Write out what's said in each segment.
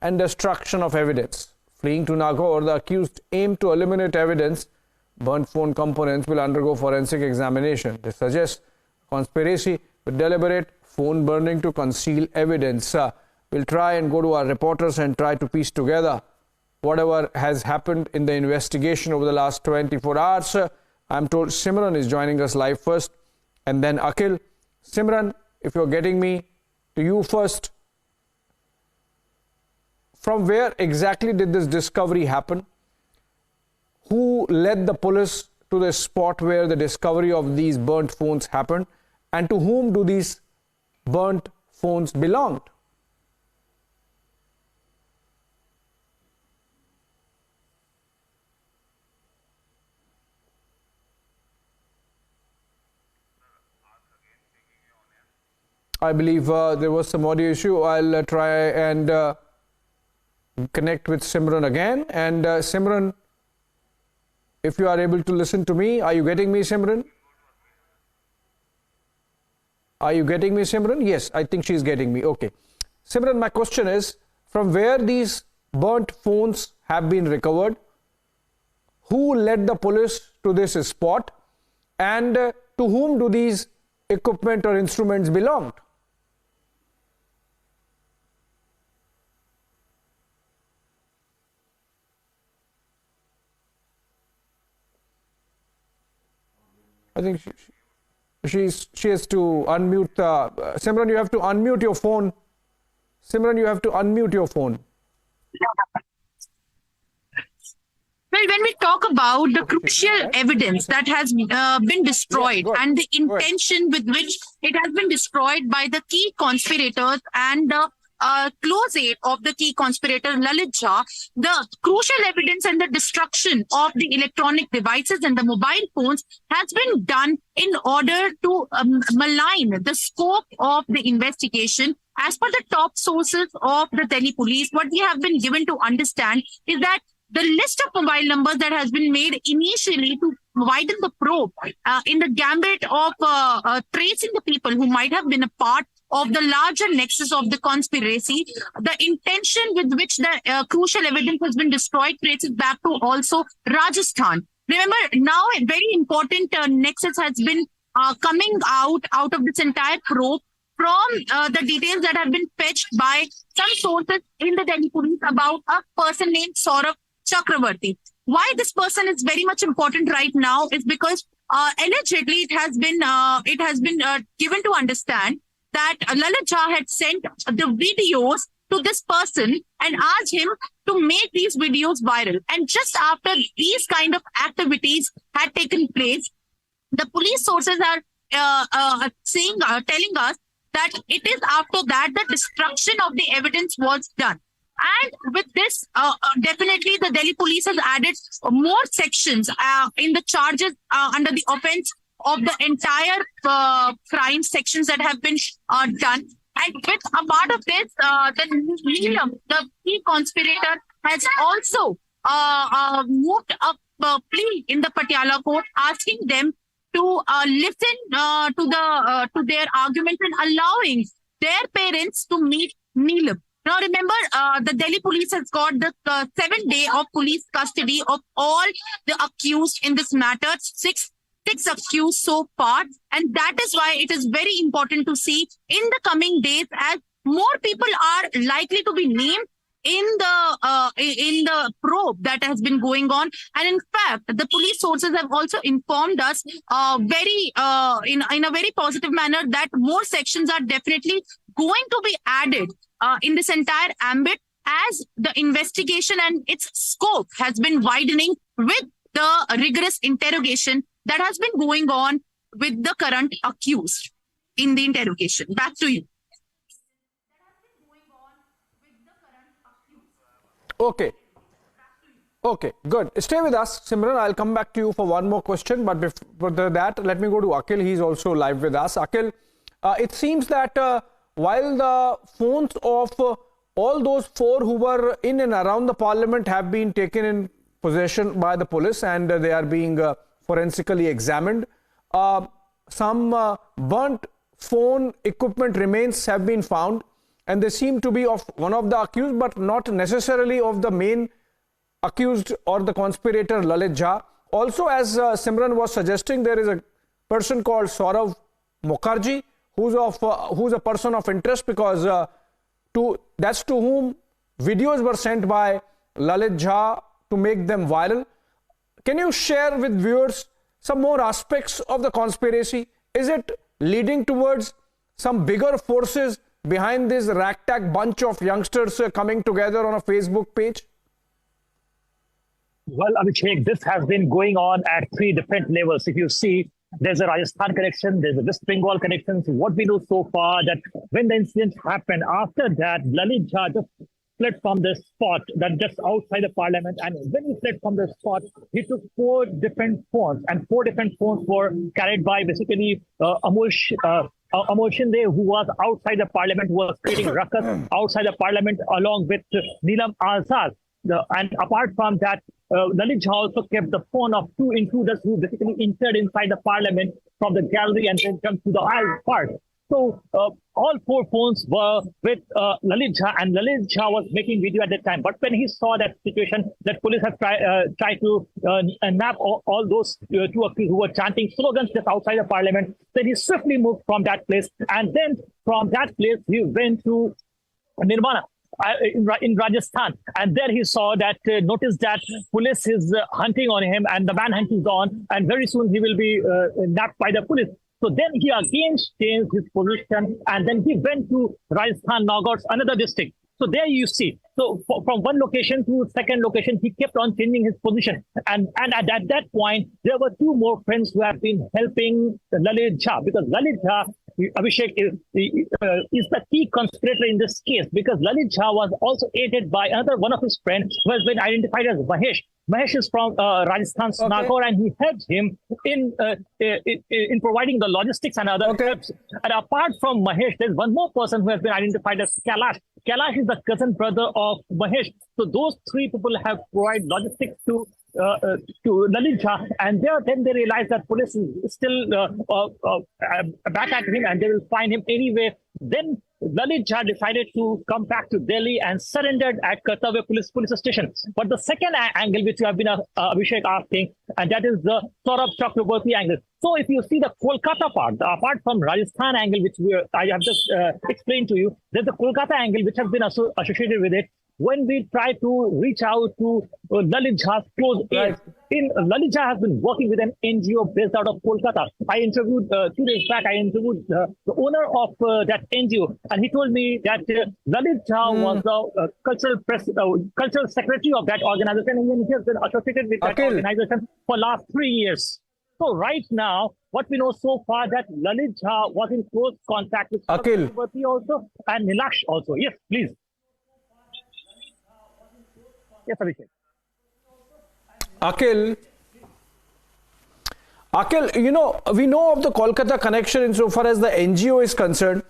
and destruction of evidence. Fleeing to Nagaur, the accused aimed to eliminate evidence. Burnt phone components will undergo forensic examination. This suggests conspiracy with deliberate phone burning to conceal evidence. We'll try and go to our reporters and try to piece together whatever has happened in the investigation over the last 24 hours. I'm told Simran is joining us live first and then Akhil. Simran, if you're getting me, to you first. From where exactly did this discovery happen? Who led the police to the spot where the discovery of these burnt phones happened? And to whom do these burnt phones belong? I believe there was some audio issue. I'll try and connect with Simran again. And Simran, if you are able to listen to me, are you getting me, Simran? Are you getting me, Simran? Yes, I think she's getting me. Okay. Simran, my question is, from where these burnt phones have been recovered? Who led the police to this spot? And to whom do these equipment or instruments belong? I think she has to unmute. Simran, you have to unmute your phone. Simran, you have to unmute your phone. Well, when we talk about the crucial evidence that has been destroyed and the intention with which it has been destroyed by the key conspirators and the close aid of the key conspirator Lalit Jha, the crucial evidence and the destruction of the electronic devices and the mobile phones has been done in order to malign the scope of the investigation. As per the top sources of the Delhi police, what we have been given to understand is that the list of mobile numbers that has been made initially to widen the probe in the gambit of tracing the people who might have been a part of the larger nexus of the conspiracy, the intention with which the crucial evidence has been destroyed traces back to also Rajasthan. Remember, now a very important nexus has been coming out of this entire probe from the details that have been fetched by some sources in the Delhi police about a person named Saurabh Chakravarti. Why this person is very much important right now is because allegedly it has been given to understand that Lalit Jha had sent the videos to this person and asked him to make these videos viral. And just after these kind of activities had taken place, the police sources are telling us that it is after that the destruction of the evidence was done. And with this, definitely the Delhi police has added more sections in the charges under the offense of the entire crime sections that have been done. And with a part of this, the key conspirator has also moved a plea in the Patiala court, asking them to listen to their argument and allowing their parents to meet Neelam. Now, remember, the Delhi police has got the 7 day of police custody of all the accused in this matter, six accused so far. And that is why it is very important to see in the coming days, as more people are likely to be named in the probe that has been going on. And in fact, the police sources have also informed us in a very positive manner that more sections are definitely going to be added in this entire ambit as the investigation and its scope has been widening with the rigorous interrogation that has been going on with the current accused in the interrogation. Back to you. Okay. Okay, good. Stay with us, Simran. I'll come back to you for one more question. But before that, let me go to Akhil. He's also live with us. Akhil, it seems that while the phones of all those 4 who were in and around the parliament have been taken in possession by the police and they are being forensically examined, some burnt phone equipment remains have been found. and they seem to be of one of the accused, but not necessarily of the main accused or the conspirator Lalit Jha. Also, as Simran was suggesting, there is a person called Saurav Mukherjee, who's a person of interest, because that's to whom videos were sent by Lalit Jha to make them viral. Can you share with viewers some more aspects of the conspiracy? Is it leading towards some bigger forces behind this ragtag bunch of youngsters coming together on a Facebook page? Well, Abhishek, this has been going on at 3 different levels. If you see, there's a Rajasthan connection, there's a West Bengal connection. So what we know so far, that when the incident happened, after that, Lalit Jha just fled from the spot that just outside the parliament. And when he fled from the spot, he took 4 different phones, and 4 different phones were carried by basically Amol Shinde, who was outside the parliament, who was creating ruckus outside the parliament along with Neelam Azad. And apart from that, Lalit Jha also kept the phone of 2 intruders who basically entered inside the parliament from the gallery and then come to the aisle part. So all 4 phones were with Lalit Jha, and Lalit Jha was making video at that time. But when he saw that situation, that police have tried to nab all those 2 accused who were chanting slogans just outside the parliament, then he swiftly moved from that place. And then from that place, he went to Nirvana in Rajasthan, and there he saw that noticed that police is hunting on him, and the manhunt is on, and very soon he will be nabbed by the police. So then he again changed his position, and then he went to Rajasthan, Nagaur, another district. So there you see. So from one location to second location, he kept on changing his position. And at that point, there were 2 more friends who have been helping Lalit Jha, because Lalit Jha, Abhishek, is the key conspirator in this case, because Lalit Jha was also aided by another one of his friends who has been identified as Mahesh. Mahesh is from Rajasthan's Nagaur, and he helped him in providing the logistics and other helps. And apart from Mahesh, there's one more person who has been identified as Kailash. Kailash is the cousin brother of Mahesh. So those 3 people have provided logistics to Lalit Jha, and then they realized that police is still back at him, and they will find him anyway. Then Lalit Jha decided to come back to Delhi and surrendered at Kartavya police station. But the second angle, which you have been Abhishek asking, and that is the Saurabh Chakraborty angle. So if you see the Kolkata part, apart from Rajasthan angle, which I have just explained to you, there's the Kolkata angle which has been associated with it. When we try to reach out to Lalit Jha's close aides, Lalit Jha has been working with an NGO based out of Kolkata. I interviewed 2 days back. I interviewed the owner of that NGO, and he told me that Lalit Jha was the cultural secretary of that organization, and he has been associated with that organization for last 3 years. So right now, what we know so far, that Lalit Jha was in close contact with Chakraborty also, and Nilaksh also. Yes, please. Yes, Abhishek. Akhil, you know, we know of the Kolkata connection insofar as the NGO is concerned,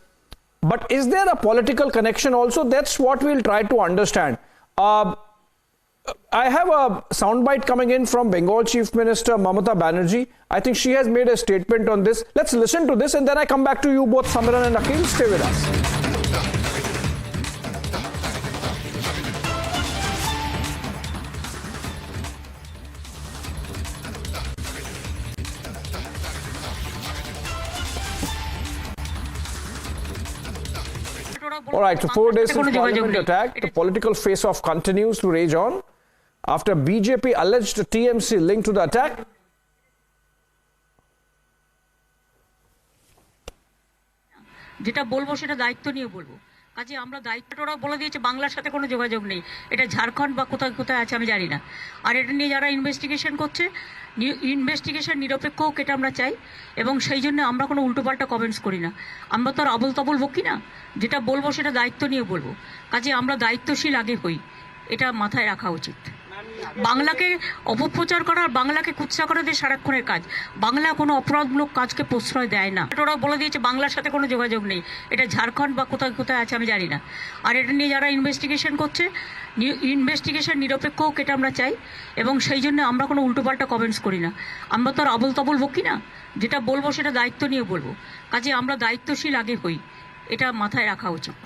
but is there a political connection also? That's what we'll try to understand. I have a soundbite coming in from Bengal Chief Minister Mamata Banerjee. I think she has made a statement on this. Let's listen to this, and then I come back to you both, Samran and Akhil. Stay with us. All right, so 4 days since Parliament attack, the political face-off continues to rage on. After BJP alleged TMC linked to the attack, যেটা বলবো সেটা দায়িত্ব নিয়ে বলবো। কাজে আমরা দায়িত্বটা ওরা বলে দিয়েছে বাংলার সাথে কোনো যোগাযোগ নেই, এটা ঝাড়খণ্ড বা কোথায় কোথায় আছে আমি জানি না। আর এটা নিয়ে যারা ইনভেস্টিগেশন করছে, ইনভেস্টিগেশন নিরপেক্ষ হোক এটা আমরা চাই, এবং সেই জন্য আমরা কোনো উল্টোপাল্টা কমেন্টস করি না। আমরা তো আর আবল তাবল বকি না, যেটা বলবো সেটা দায়িত্ব নিয়ে বলবো। কাজে আমরা দায়িত্বশীল আগে হই, এটা মাথায় রাখা উচিত। বাংলাকে অপপ্রচার করা আর বাংলাকে কুৎসা করা দিয়ে সারাক্ষণের কাজ। বাংলা কোনো অপরাধমূলক কাজকে প্রশ্রয় দেয় না। ওরা বলে দিয়েছে বাংলার সাথে কোনো যোগাযোগ নেই, এটা ঝাড়খণ্ড বা কোথায় কোথায় আছে আমি জানি না। আর এটা নিয়ে যারা ইনভেস্টিগেশন করছে, ইনভেস্টিগেশন নিরপেক্ষ হোক এটা আমরা চাই, এবং সেই জন্য আমরা কোনো উল্টোপাল্টা কমেন্টস করি না। আমরা তো আর আবল তাবল বকি না, যেটা বলবো সেটা দায়িত্ব নিয়ে বলবো। কাজে আমরা দায়িত্বশীল আগে হই, এটা মাথায় রাখা উচিত।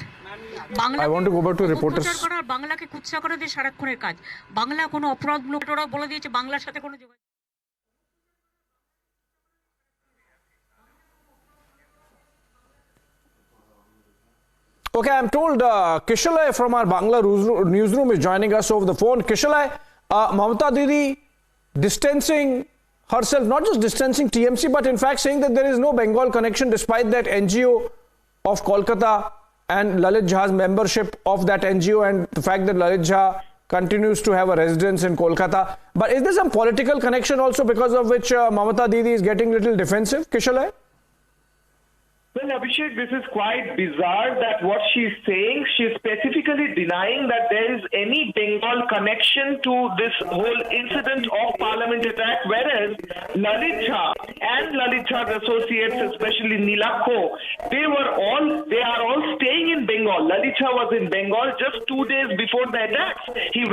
I want to go back to reporters. অপপ্রচার করা আর বাংলাকে কুৎসা করা দিয়ে সারাক্ষণের কাজ। বাংলা কোনো অপরাধমূলক, ওরা বলে দিয়েছে বাংলার সাথে কোনো যোগাযোগ। Okay, I'm told Kishalai from our Bangla newsroom is joining us over the phone. Kishalai, Mamata Didi distancing herself, not just distancing TMC, but in fact saying that there is no Bengal connection despite that NGO of Kolkata and Lalit Jha's membership of that NGO and the fact that Lalit Jha continues to have a residence in Kolkata. But is there some political connection also because of which Mamata Didi is getting a little defensive, Kishalai? Well, Abhishek, this is quite bizarre that what she's saying, she's specifically denying that there is any Bengal connection to this whole incident of parliament attack, whereas Lalit Jha and Lalit Jha's associates, especially Nilakho, they are all staying in Bengal. Lalit Jha was in Bengal just 2 days before the attacks. He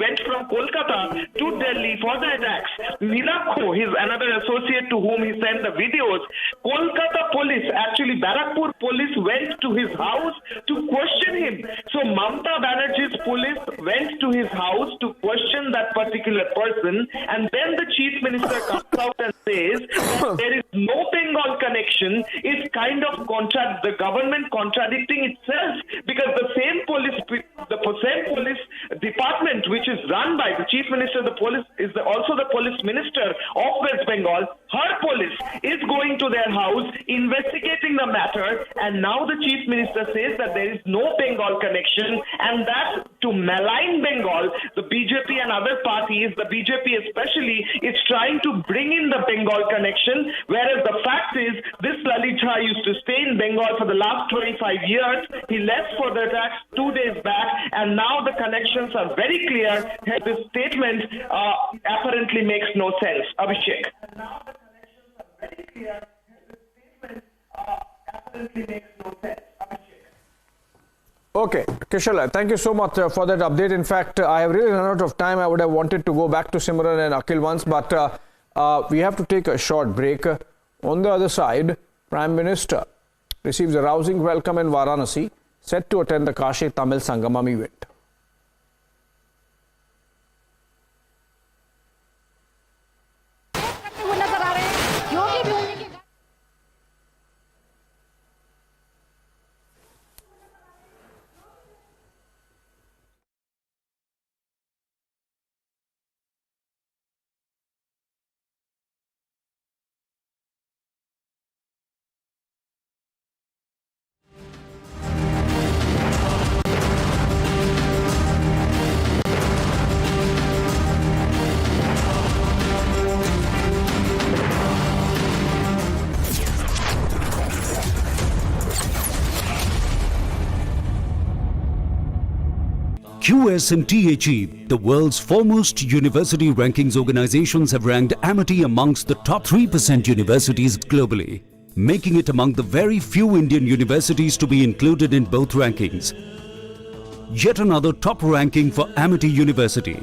went from Kolkata to Delhi for the attacks. Nilakho, his another associate to whom he sent the videos, Kolkata police, actually Barakpur police, went to his house to question him. So Mamata Banerjee's police went to his house to question that particular person, and then the chief minister comes out and says that there is no Bengal connection. It's kind of the government contradicting itself, because the same police department which is run by the chief minister, the police is also the police minister of West Bengal. Her police is going to their house, investigating the matter, and now the chief minister says that there is no Bengal connection, and that to malign Bengal, the BJP and other parties, the BJP especially, is trying to bring in the Bengal connection, whereas the fact is this Lalit Jha used to stay in Bengal for the last 25 years. He left for the attacks 2 days back, and now the connections are very clear. This statement apparently makes no sense. Abhishek. Okay, Kishalai, thank you so much for that update. In fact, I have really run out of time. I would have wanted to go back to Simran and Akhil once, but we have to take a short break. On the other side, Prime Minister receives a rousing welcome in Varanasi, set to attend the Kashi Tamil Sangamam event. QSMTHE, the world's foremost university rankings organizations, have ranked Amity amongst the top 3% universities globally, making it among the very few Indian universities to be included in both rankings. Yet another top ranking for Amity University.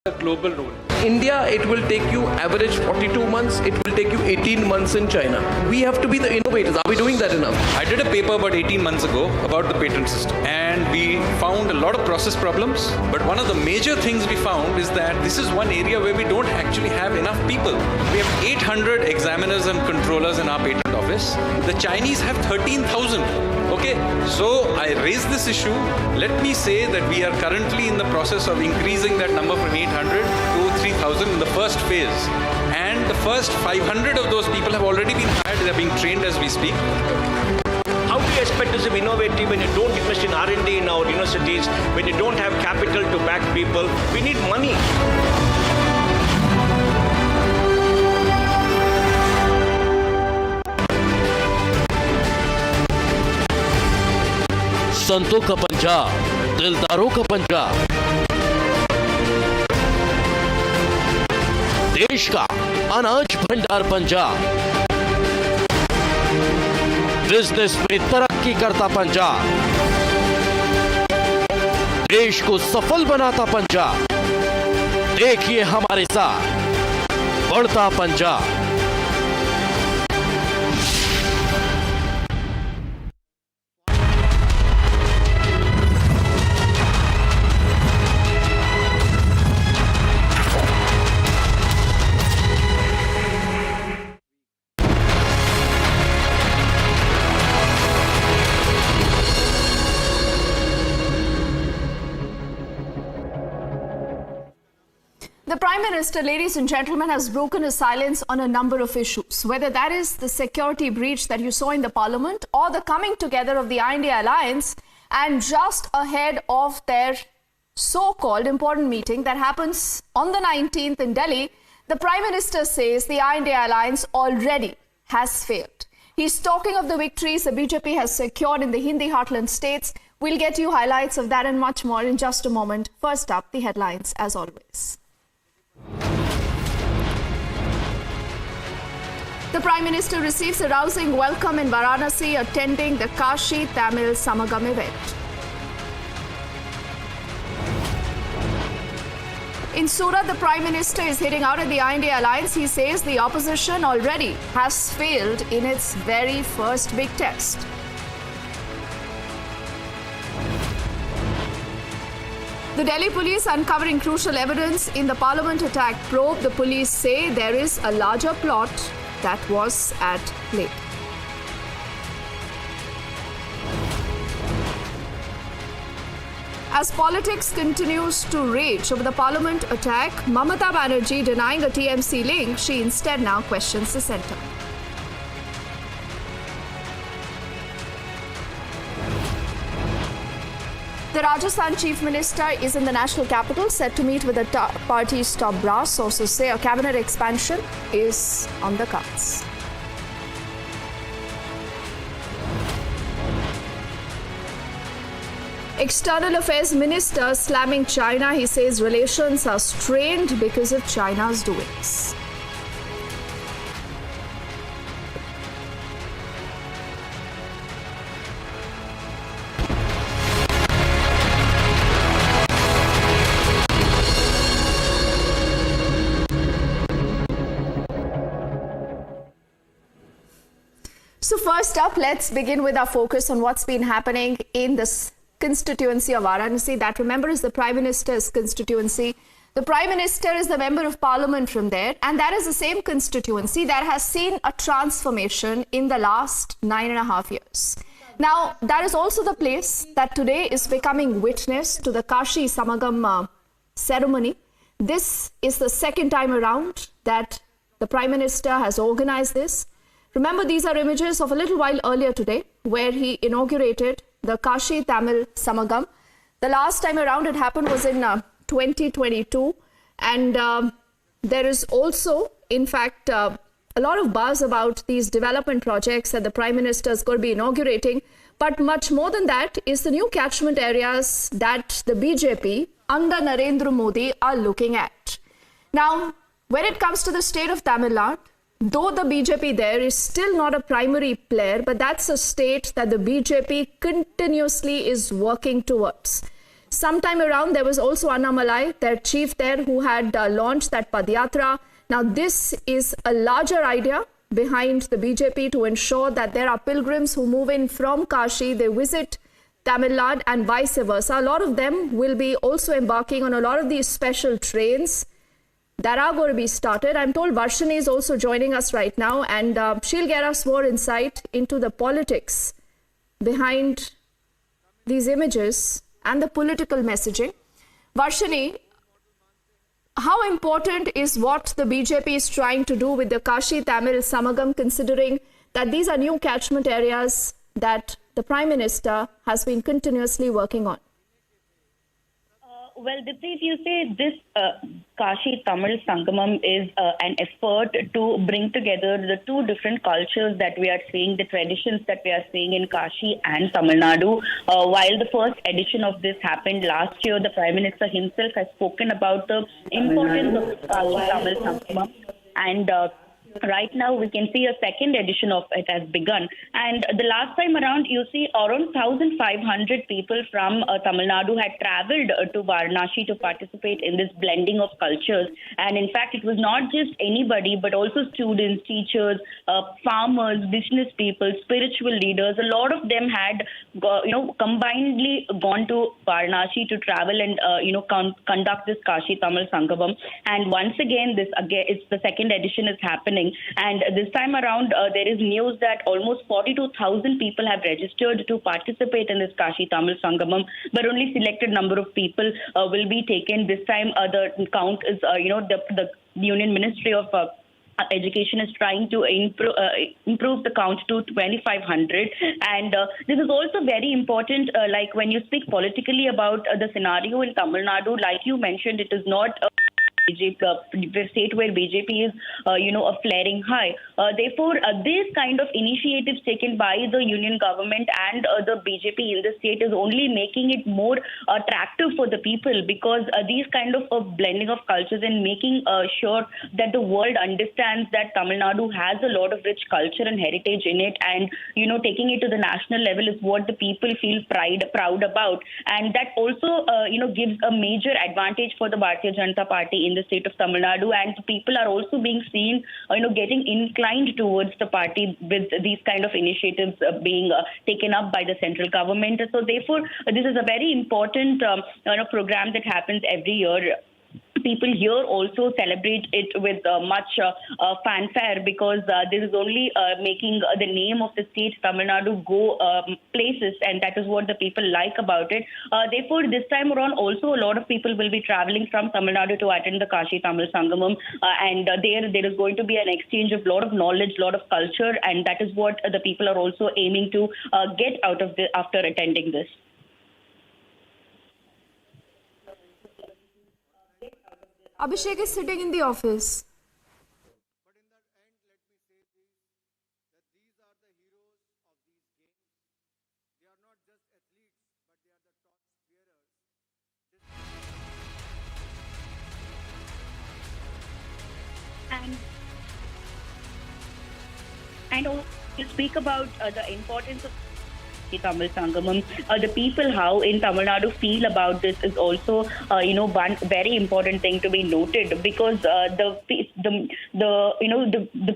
a global role. India, it will take you average 42 months. It will take you 18 months in China. We have to be the innovators. Are we doing that enough? I did a paper about 18 months ago about the patent system, and we found a lot of process problems. But one of the major things we found is that this is one area where we don't actually have enough people. We have 800 examiners and controllers in our patent office. The Chinese have 13,000. Okay, so I raised this issue. Let me say that we are currently in the process of increasing that number from 800 to 3,000 in the first phase. And the first 500 of those people have already been hired. They are being trained as we speak. How do you expect us to be innovative when you don't invest in R&D in our universities, when you don't have capital to back people? We need money. संतों का पंजाब, दिलदारों का पंजाब, देश का अनाज भंडार Punjab, business में तरक्की करता पंजाब, देश को सफल बनाता पंजाब। देखिए हमारे साथ बढ़ता Punjab. The Prime Minister, ladies and gentlemen, has broken his silence on a number of issues, whether that is the security breach that you saw in the Parliament or the coming together of the India alliance, and just ahead of their so-called important meeting that happens on the 19th in Delhi, the Prime Minister says the India alliance already has failed. He's talking of the victories the BJP has secured in the Hindi heartland states. We'll get you highlights of that and much more in just a moment. First up, the headlines as always. The Prime Minister receives a rousing welcome in Varanasi, attending the Kashi Tamil Samagam event. In Surat, the Prime Minister is hitting out at the India alliance. He says the opposition already has failed in its very first big test. The Delhi police uncovering crucial evidence in the Parliament attack probe. The police say there is a larger plot that was at play. As politics continues to rage over the Parliament attack, Mamata Banerjee denying a TMC link, she instead now questions the centre. The Rajasthan Chief Minister is in the national capital, set to meet with the party's top brass. Sources say a cabinet expansion is on the cards. External Affairs Minister slamming China. He says relations are strained because of China's doings. So first up, let's begin with our focus on what's been happening in this constituency of Varanasi. That, remember, is the Prime Minister's constituency. The Prime Minister is the Member of Parliament from there, and that is the same constituency that has seen a transformation in the last 9.5 years. Now, that is also the place that today is becoming witness to the Kashi Samagam ceremony. This is the second time around that the Prime Minister has organized this. Remember, these are images of a little while earlier today where he inaugurated the Kashi Tamil Samagam. The last time around it happened was in 2022. And there is also, in fact, a lot of buzz about these development projects that the Prime Minister is going to be inaugurating. But much more than that is the new catchment areas that the BJP under Narendra Modi are looking at. Now, when it comes to the state of Tamil Nadu, though the BJP there is still not a primary player, but that's a state that the BJP continuously is working towards. Sometime around, there was also Annamalai, their chief there, who had launched that Padyatra. Now, this is a larger idea behind the BJP to ensure that there are pilgrims who move in from Kashi, they visit Tamil Nadu and vice versa. A lot of them will be also embarking on a lot of these special trains that are going to be started. I'm told Varshini is also joining us right now, and she'll get us more insight into the politics behind these images and the political messaging. Varshini, how important is what the BJP is trying to do with the Kashi Tamil Samagam, considering that these are new catchment areas that the Prime Minister has been continuously working on? Well, Dipti, if you say this Kashi Tamil Sangamam is an effort to bring together the two different cultures that we are seeing, the traditions that we are seeing in Kashi and Tamil Nadu. While the first edition of this happened last year, the Prime Minister himself has spoken about the importance of Kashi Tamil Sangamam, and right now we can see a second edition of it has begun. And the last time around, you see around 1,500 people from Tamil Nadu had travelled to Varanasi to participate in this blending of cultures. And in fact, it was not just anybody, but also students, teachers, farmers, business people, spiritual leaders. A lot of them had, combinedly gone to Varanasi to travel and, conduct this Kashi Tamil Sangamam. And once again, it's the second edition is happening. And this time around, there is news that almost 42,000 people have registered to participate in this Kashi Tamil Sangamam, but only selected number of people will be taken. This time, the count is, the Union Ministry of Education is trying to improve the count to 2,500. And this is also very important, like when you speak politically about the scenario in Tamil Nadu, like you mentioned, it is not the state where BJP is, a flaring high. Therefore, this kind of initiatives taken by the union government and the BJP in the state is only making it more attractive for the people, because these kind of blending of cultures and making sure that the world understands that Tamil Nadu has a lot of rich culture and heritage in it, and taking it to the national level is what the people feel proud about, and that also gives a major advantage for the Bharatiya Janata Party in the state of Tamil Nadu, and people are also being seen, getting inclined towards the party with these kind of initiatives being taken up by the central government. So therefore, this is a very important program that happens every year. People here also celebrate it with much fanfare, because this is only making the name of the state Tamil Nadu go places, and that is what the people like about it. Therefore, this time around also a lot of people will be traveling from Tamil Nadu to attend the Kashi Tamil Sangamam, and there is going to be an exchange of lot of knowledge, lot of culture, and that is what the people are also aiming to get out of after attending this. Abhishek is sitting in the office. And also to speak about the importance of Tamil Sangamam, the people how in Tamil Nadu feel about this is also one very important thing to be noted, because the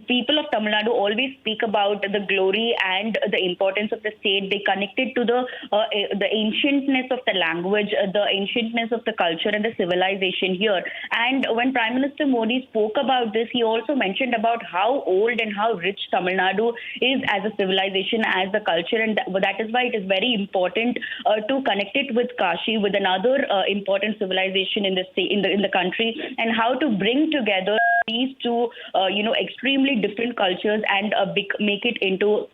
people of Tamil Nadu always speak about the glory and the importance of the state. They connect it to the ancientness of the language, the ancientness of the culture and the civilization here. And when Prime Minister Modi spoke about this, he also mentioned about how old and how rich Tamil Nadu is as a civilization, as a culture, and that is why it is very important to connect it with Kashi, with another important civilization in the state, in the country, and how to bring together these two, extremely different cultures and make it into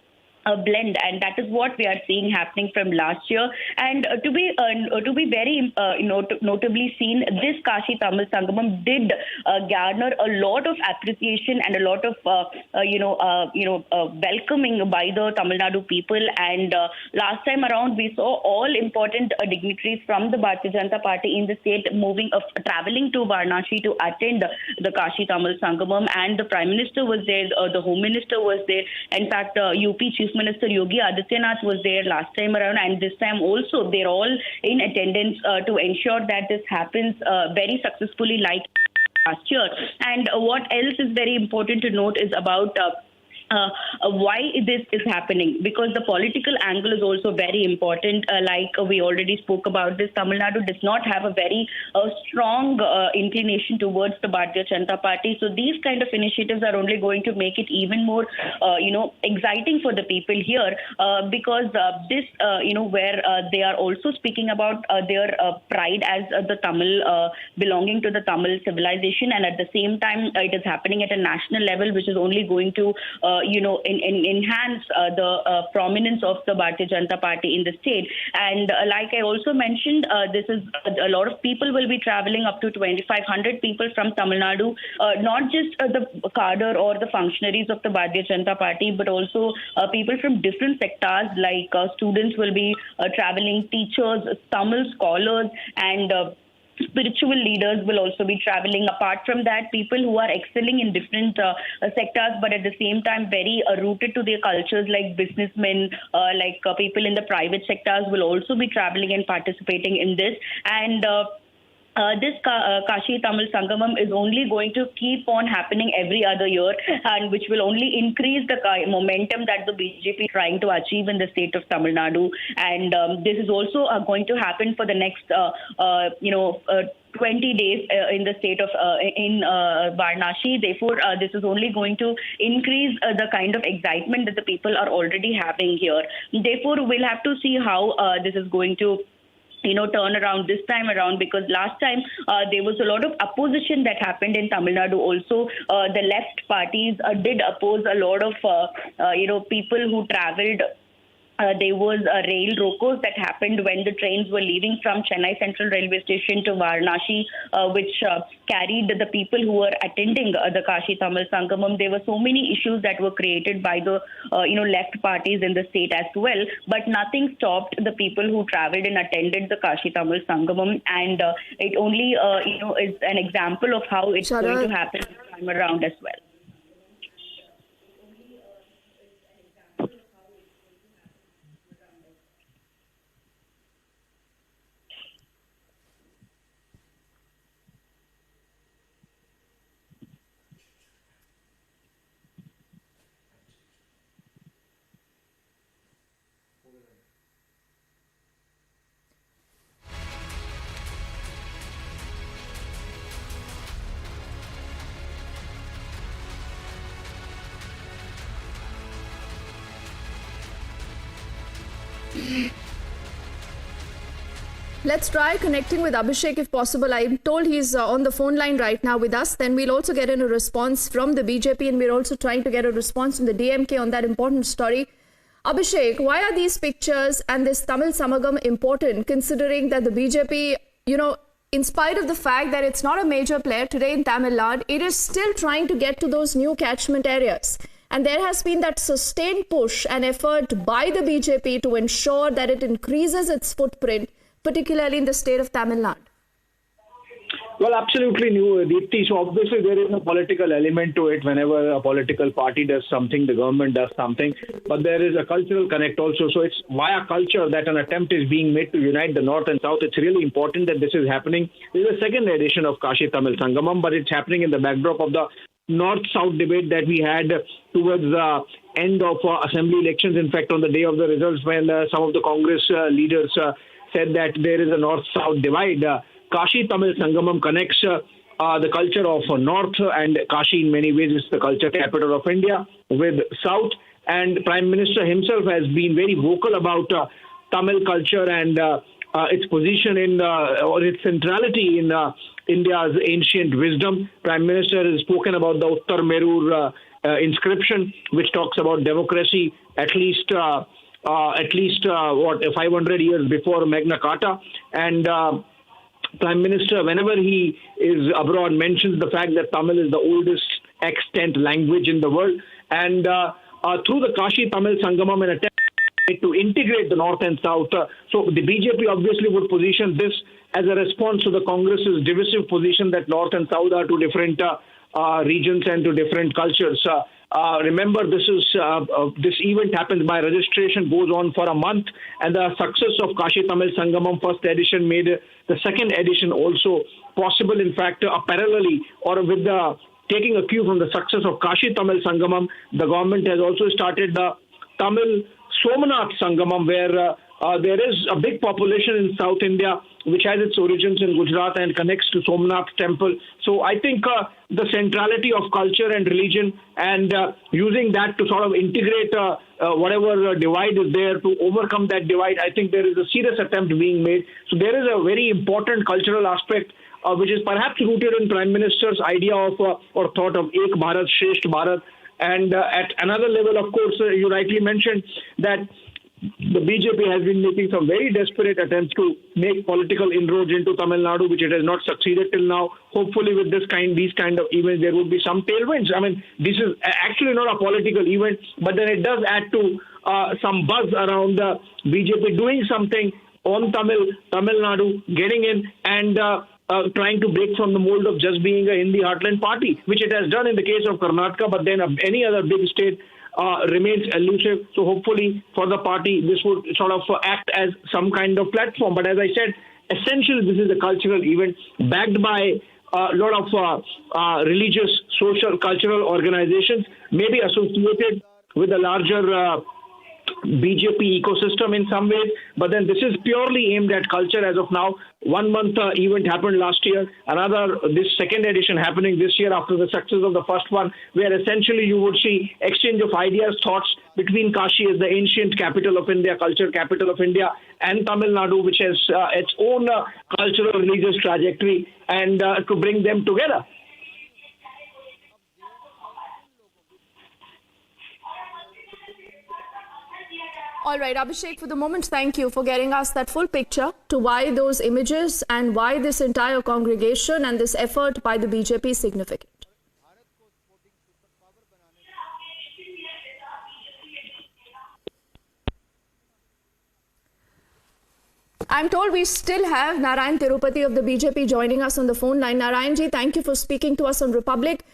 a blend. And that is what we are seeing happening from last year. And to be very notably seen, this Kashi Tamil Sangamam did garner a lot of appreciation and a lot of welcoming by the Tamil Nadu people. And last time around, we saw all important dignitaries from the Bharatiya Janata Party in the state traveling to Varanasi to attend the Kashi Tamil Sangamam, and the Prime Minister was there, the Home Minister was there. In fact, UP Chief Minister Yogi Adityanath was there last time around, and this time also they're all in attendance to ensure that this happens very successfully like last year. And what else is very important to note is about why this is happening, because the political angle is also very important. Like we already spoke about this, Tamil Nadu does not have a very strong inclination towards the Bharatiya Janata Party. So these kind of initiatives are only going to make it even more, exciting for the people here, because this, where they are also speaking about their pride as the Tamil, belonging to the Tamil civilization, and at the same time, it is happening at a national level, which is only going to enhance the prominence of the Bharatiya Janata Party in the state. And like I also mentioned, this is a lot of people will be traveling, up to 2,500 people from Tamil Nadu, not just the cadre or the functionaries of the Bharatiya Janata Party, but also people from different sectors, like students will be traveling, teachers, Tamil scholars, and spiritual leaders will also be traveling. Apart from that, people who are excelling in different sectors, but at the same time very rooted to their cultures, like businessmen, people in the private sectors will also be traveling and participating in this. And this Kashi Tamil Sangamam is only going to keep on happening every other year, and which will only increase the momentum that the BJP is trying to achieve in the state of Tamil Nadu. And this is also going to happen for the next 20 days in the state of in Varanasi. Therefore, this is only going to increase the kind of excitement that the people are already having here. Therefore, we'll have to see how this is going to turn around this time around, because last time there was a lot of opposition that happened in Tamil Nadu also. The left parties did oppose a lot of people who traveled. There was rail rocos that happened when the trains were leaving from Chennai Central Railway Station to Varanasi, which carried the people who were attending the Kashi Tamil Sangamam. There were so many issues that were created by the left parties in the state as well, but nothing stopped the people who traveled and attended the Kashi Tamil Sangamam, and it only is an example of how it's going to happen this time around as well. Let's try connecting with Abhishek if possible. I'm told he's on the phone line right now with us. Then we'll also get in a response from the BJP, and we're also trying to get a response from the DMK on that important story. Abhishek, why are these pictures and this Tamil Samagam important, considering that the BJP, in spite of the fact that it's not a major player today in Tamil Nadu, it is still trying to get to those new catchment areas. And there has been that sustained push and effort by the BJP to ensure that it increases its footprint, particularly in the state of Tamil Nadu. Well, absolutely new, Deepti. So obviously there is a political element to it. Whenever a political party does something, the government does something. But there is a cultural connect also. So it's via culture that an attempt is being made to unite the North and South. It's really important that this is happening. This is the second edition of Kashi Tamil Sangamam, but it's happening in the backdrop of the North-South debate that we had towards the end of assembly elections. In fact, on the day of the results, when some of the Congress leaders said that there is a North-South divide, Kashi Tamil Sangamam connects the culture of North, and Kashi in many ways is the culture capital of India, with South. And Prime Minister himself has been very vocal about Tamil culture and its position in or its centrality in India's ancient wisdom. Prime Minister has spoken about the Uttar Merur inscription, which talks about democracy at least 500 years before Magna Carta. And Prime Minister, whenever he is abroad, mentions the fact that Tamil is the oldest extant language in the world. And through the Kashi Tamil Sangamam, an attempt to integrate the North and South. So the BJP obviously would position this as a response to the Congress's divisive position that North and South are two different regions and to different cultures. Remember, this event happens by registration, goes on for a month, and the success of Kashi Tamil Sangamam first edition made the second edition also possible. In fact, parallelly or with the taking a cue from the success of Kashi Tamil Sangamam, the government has also started the Tamil Somnath Sangamam, where there is a big population in South India which has its origins in Gujarat and connects to Somnath temple. So I think the centrality of culture and religion and using that to sort of integrate whatever divide is there, to overcome that divide, I think there is a serious attempt being made. So there is a very important cultural aspect which is perhaps rooted in Prime Minister's idea of or thought of Ek Bharat, Shresth Bharat. And at another level, of course, you rightly mentioned that the BJP has been making some very desperate attempts to make political inroads into Tamil Nadu, which it has not succeeded till now. Hopefully, with these kind of events, there would be some tailwinds. I mean, this is actually not a political event, but then it does add to some buzz around the BJP doing something on Tamil Nadu, getting in and trying to break from the mold of just being a Hindi heartland party, which it has done in the case of Karnataka, but then any other big state remains elusive. So hopefully for the party, this would sort of act as some kind of platform. But as I said, essentially this is a cultural event backed by a lot of religious, social, cultural organizations, maybe associated with a larger BJP ecosystem in some ways, but then this is purely aimed at culture as of now. 1 month event happened last year, this second edition happening this year after the success of the first one, where essentially you would see exchange of ideas, thoughts between Kashi as the ancient capital of India, culture capital of India, and Tamil Nadu, which has its own cultural religious trajectory, and to bring them together. All right, Abhishek, for the moment, thank you for getting us that full picture to why those images and why this entire congregation and this effort by the BJP is significant. I'm told we still have Narayan Tirupati of the BJP joining us on the phone line. Narayanji, thank you for speaking to us on Republic.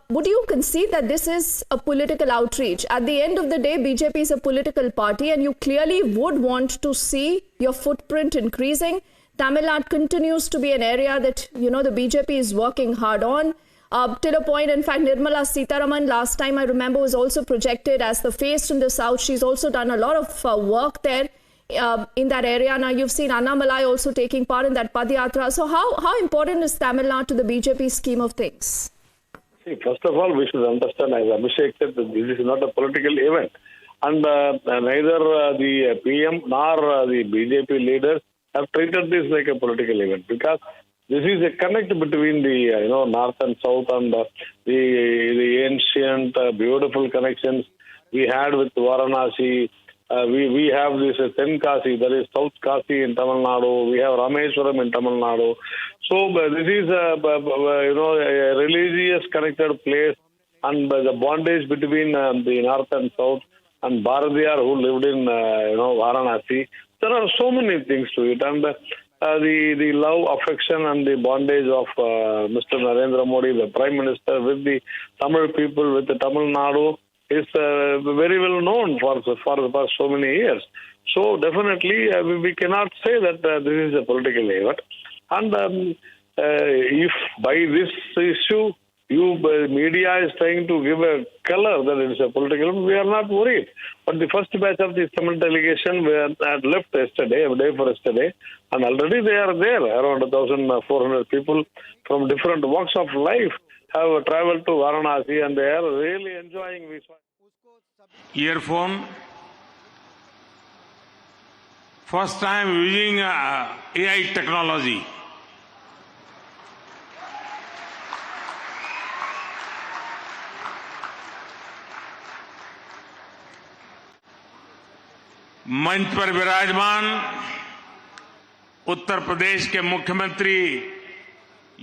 Would you concede that this is a political outreach? At the end of the day, BJP is a political party and you clearly would want to see your footprint increasing. Tamil Nadu continues to be an area that, the BJP is working hard on. Till a point, in fact, Nirmala Sitharaman, last time I remember, was also projected as the face in the South. She's also done a lot of work there in that area. Now, you've seen Annamalai also taking part in that Padayatra. So how important is Tamil Nadu to the BJP scheme of things? First of all, we should understand, as Abhishek said, that this is not a political event. And neither the PM nor the BJP leaders have treated this like a political event, because this is a connect between the north and south and the ancient, beautiful connections we had with Varanasi. We have this Tenkasi, that is South Kasi in Tamil Nadu. We have Rameswaram in Tamil Nadu. So this is a religious connected place, and the bondage between the north and south, and Bharadiyar who lived in Varanasi. There are so many things to it, and the love, affection, and the bondage of Mr. Narendra Modi, the Prime Minister, with the Tamil people, with the Tamil Nadu, is very well known for so many years. So definitely we cannot say that this is a political event. And if by this issue media is trying to give a color that it is a political event, we are not worried. But the first batch of the Tamil delegation had left yesterday, a day for yesterday, and already they are there. Around 1,400 people from different walks of life have traveled to Varanasi, and they are really enjoying this. Earphone. First time using AI technology. मंच पर विराजमान उत्तर प्रदेश के मुख्यमंत्री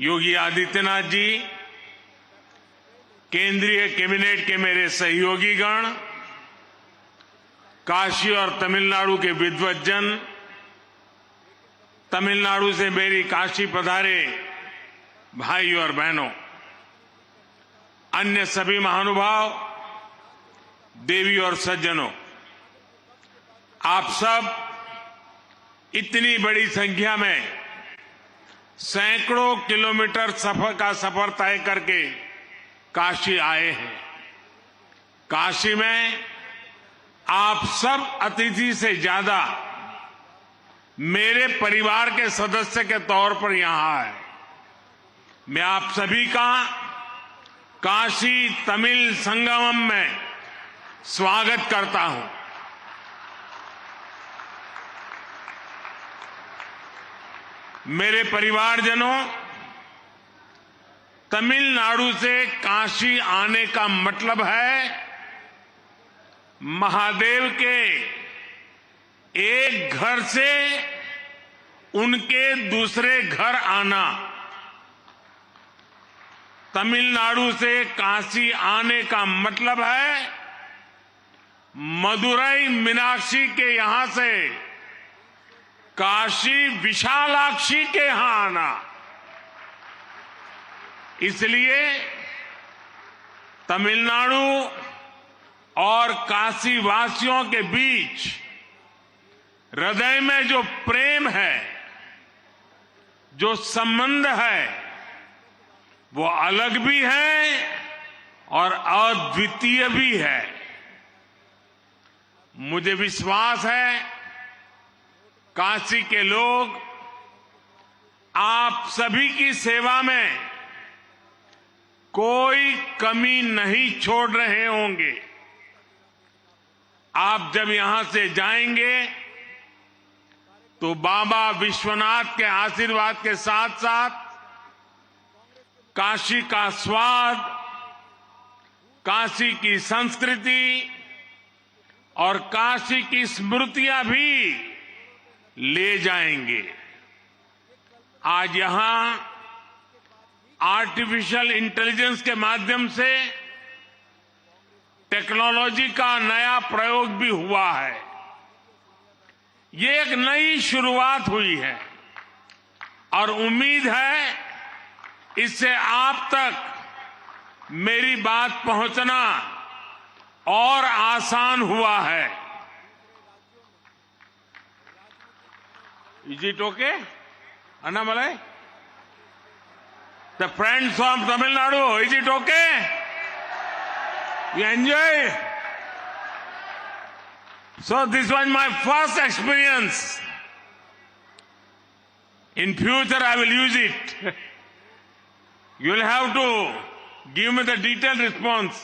योगी आदित्यनाथ जी, केंद्रीय cabinet के मेरे सहयोगीगण, काशी और तमिलनाडु के विद्वज्जन, तमिलनाडु से मेरी काशी पधारे भाई और बहनों, अन्य सभी महानुभाव, देवी और सज्जनों, आप सब इतनी बड़ी संख्या में सैकड़ों किलोमीटर सफर तय करके काशी आए हैं। काशी में आप सब अतिथि से ज्यादा मेरे परिवार के सदस्य के तौर पर यहां आए। मैं आप सभी का काशी तमिल संगमम में स्वागत करता हूं। मेरे परिवारजनों, तमिलनाडु से काशी आने का मतलब है महादेव के एक घर से उनके दूसरे घर आना। तमिलनाडु से काशी आने का मतलब है मदुरई मीनाक्षी के यहां से काशी विशालाक्षी के यहां आना। इसलिए तमिलनाडु और काशी वासियों के बीच हृदय में जो प्रेम है, जो संबंध है, वो अलग भी है और अद्वितीय भी है। मुझे विश्वास है काशी के लोग आप सभी की सेवा में कोई कमी नहीं छोड़ रहे होंगे। आप जब यहां से जाएंगे तो बाबा विश्वनाथ के आशीर्वाद के साथ साथ काशी का स्वाद, काशी की संस्कृति और काशी की स्मृतियां भी ले जाएंगे। आज यहां आर्टिफिशियल इंटेलिजेंस के माध्यम से टेक्नोलॉजी का नया प्रयोग भी हुआ है। ये एक नई शुरुआत हुई है और उम्मीद है इससे आप तक मेरी बात पहुंचना और आसान हुआ है। Is it okay? Annamalai? The friends from Tamil Nadu, is it okay? You enjoy? So this was my first experience. In future I will use it. You will have to give me the detailed response.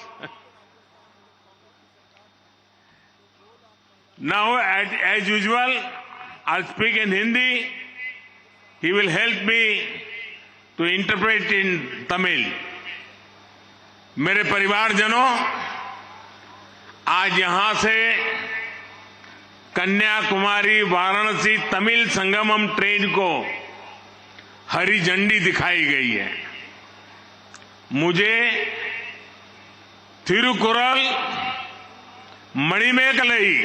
Now, as usual, I'll speak in Hindi. He will help me to interpret in Tamil. मेरे परिवारजनों, आज यहां से Kanyakumari Varanasi Tamil Sangamam train को हरी झंडी दिखाई गई है। मुझे थिरुकुरल, मणिमेकलई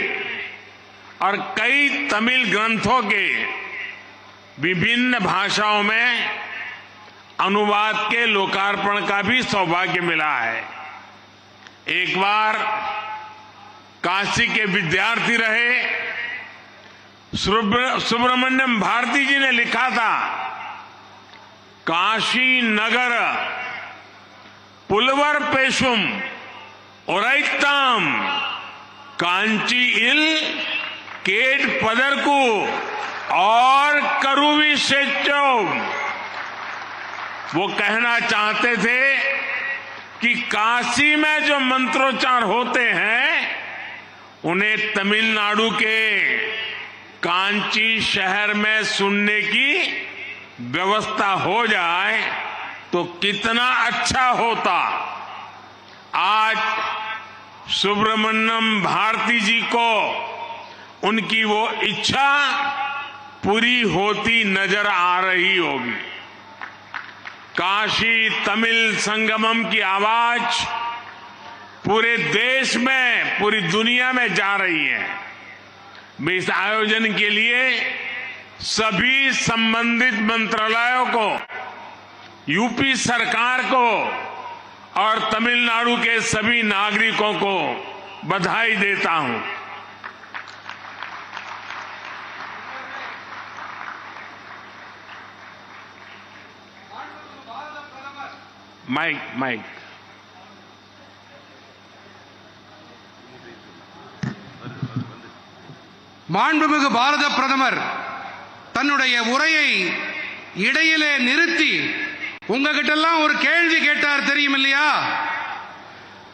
और कई तमिल ग्रंथों के विभिन्न भाषाओं में अनुवाद के लोकार्पण का भी सौभाग्य मिला है। एक बार काशी के विद्यार्थी रहे सुब्रमण्यम भारती जी ने लिखा था, काशी नगर पुलवर पेशुम ओरैताम कांची इल केट पदरकू और करुवी सेचो। वो कहना चाहते थे कि काशी में जो मंत्रोच्चार होते हैं उन्हें तमिलनाडु के कांची शहर में सुनने की व्यवस्था हो जाए तो कितना अच्छा होता। आज सुब्रमण्यम भारती जी को उनकी वो इच्छा पूरी होती नजर आ रही होगी। काशी तमिल संगमम की आवाज पूरे देश में, पूरी दुनिया में जा रही है। मैं इस आयोजन के लिए सभी संबंधित मंत्रालयों को, यूपी सरकार को और तमिलनाडु के सभी नागरिकों को बधाई देता हूं। माइक மாண்புமிகு பாரத பிரதமர் தன்னுடைய உரையை இடையிலே நிறுத்தி உங்ககிட்ட எல்லாம் ஒரு கேள்வி கேட்டார் தெரியும் இல்லையா?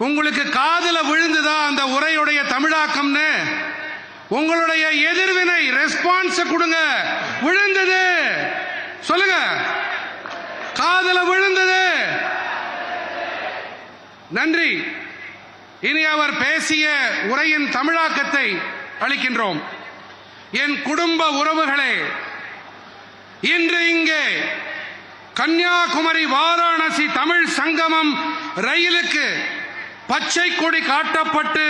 உங்களுக்கு காதுல விழுந்துதா அந்த உரையுடைய தமிழாக்கம்னு? உங்களுடைய எதிர்வினை ரெஸ்பான்ஸ் கொடுங்க. விழுந்தது சொல்லுங்க. காதுல விழுந்தது. நன்றி. இனி அவர் பேசிய உரையின் தமிழாக்கத்தை அளிக்கின்றோம். என் குடும்ப உறவுகளே, இன்று இங்கே கன்னியாகுமரி வாராணசி தமிழ் சங்கமம் ரயிலுக்கு பச்சை கொடி காட்டப்பட்டு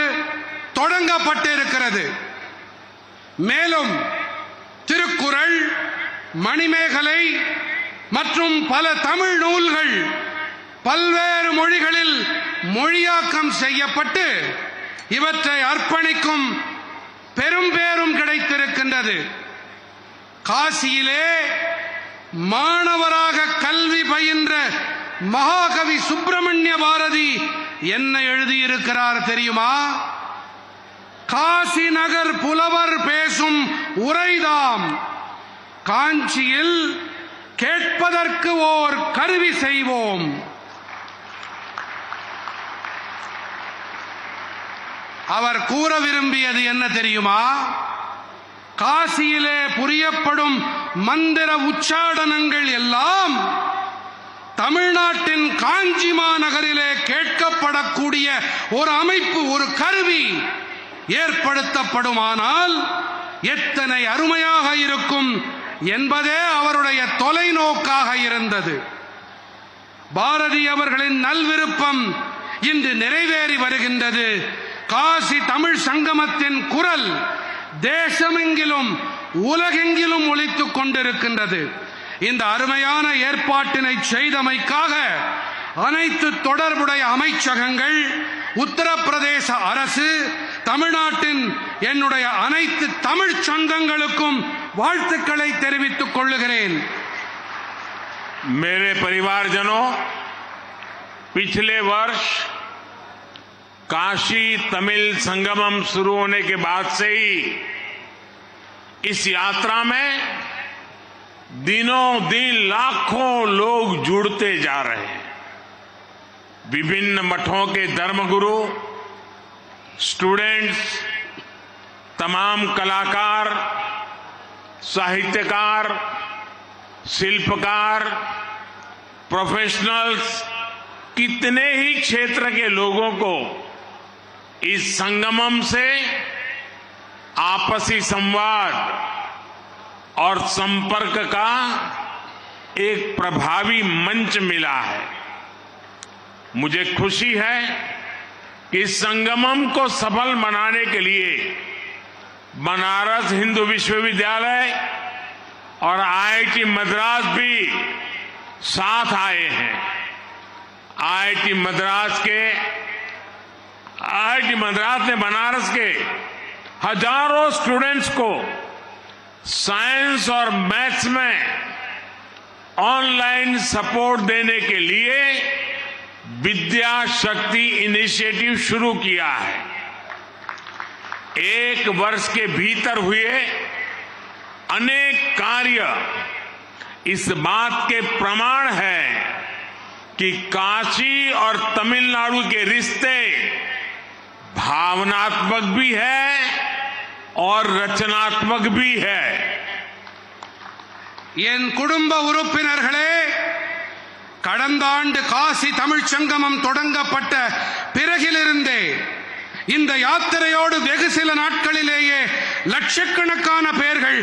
தொடங்கப்பட்டு இருக்கிறது. மேலும் திருக்குறள், மணிமேகலை மற்றும் பல தமிழ் நூல்கள் பல்வேறு மொழிகளில் மொழியாக்கம் செய்யப்பட்டு இவற்றை அர்ப்பணிக்கும் பெரும்பேரும் கிடைத்திருக்கின்றது. காசியிலே மாணவராக கல்வி பயின்ற மகாகவி சுப்பிரமணிய பாரதி என்ன எழுதியிருக்கிறார் தெரியுமா? காசி நகர் புலவர் பேசும் உரைதாம், காஞ்சியில் கேட்பதற்கு ஓர் கருவி செய்வோம். அவர் கூற விரும்பியது என்ன தெரியுமா? காசியிலே புரியப்படும் மந்திர உச்சாடனங்கள் எல்லாம் தமிழ்நாட்டின் காஞ்சி மாநகரிலே கேட்கப்படக்கூடிய ஒரு அமைப்பு, ஒரு கருவி ஏற்படுத்தப்படுமானால் எத்தனை அருமையாக இருக்கும் என்பதே அவருடைய தொலைநோக்காக இருந்தது. பாரதி அவர்களின் நல்விருப்பம் இன்று நிறைவேறி வருகின்றது. காசி தமிழ் சங்கமத்தின் குரல் தேசமெங்கிலும் உலகெங்கிலும் ஒலித்துக் கொண்டிருக்கின்றது. இந்த அருமையான ஏற்பாட்டினை செய்தமைக்காக அனைத்து தொடர்புடைய அமைச்சகங்கள், உத்தரப்பிரதேச அரசு, தமிழ்நாட்டின் என்னுடைய அனைத்து தமிழ் சொந்தங்களுக்கும் வாழ்த்துக்களை தெரிவித்துக் கொள்ளுகிறேன். मेरे परिवारजनों, पिछले वर्ष काशी तमिल संगमम शुरू होने के बाद से ही इस यात्रा में दिनों दिन लाखों लोग जुड़ते जा रहे हैं। विभिन्न मठों के धर्मगुरु, स्टूडेंट्स, तमाम कलाकार, साहित्यकार, शिल्पकार, प्रोफेशनल्स, कितने ही क्षेत्र के लोगों को इस संगमम से आपसी संवाद और संपर्क का एक प्रभावी मंच मिला है। मुझे खुशी है कि इस संगमम को सफल बनाने के लिए बनारस हिंदू विश्वविद्यालय और आईआईटी मद्रास भी साथ आए हैं। आईआईटी मद्रास ने बनारस के हजारों स्टूडेंट्स को साइंस और मैथ्स में ऑनलाइन सपोर्ट देने के लिए विद्या शक्ति इनिशिएटिव शुरू किया है। 1 वर्ष के भीतर हुए अनेक कार्य इस बात के प्रमाण है कि काशी और तमिलनाडु के रिश्ते भावनात्मक भी है और रचनात्मक भी है। என் குடும்ப உறுப்பினர்களே, கடந்த ஆண்டு காசி தமிழ் சங்கமம் தொடங்கப்பட்ட பிறகிலிருந்தே இந்த யாத்திரையோடு வெகு சில நாட்களிலேயே லட்சக்கணக்கான பேர்கள்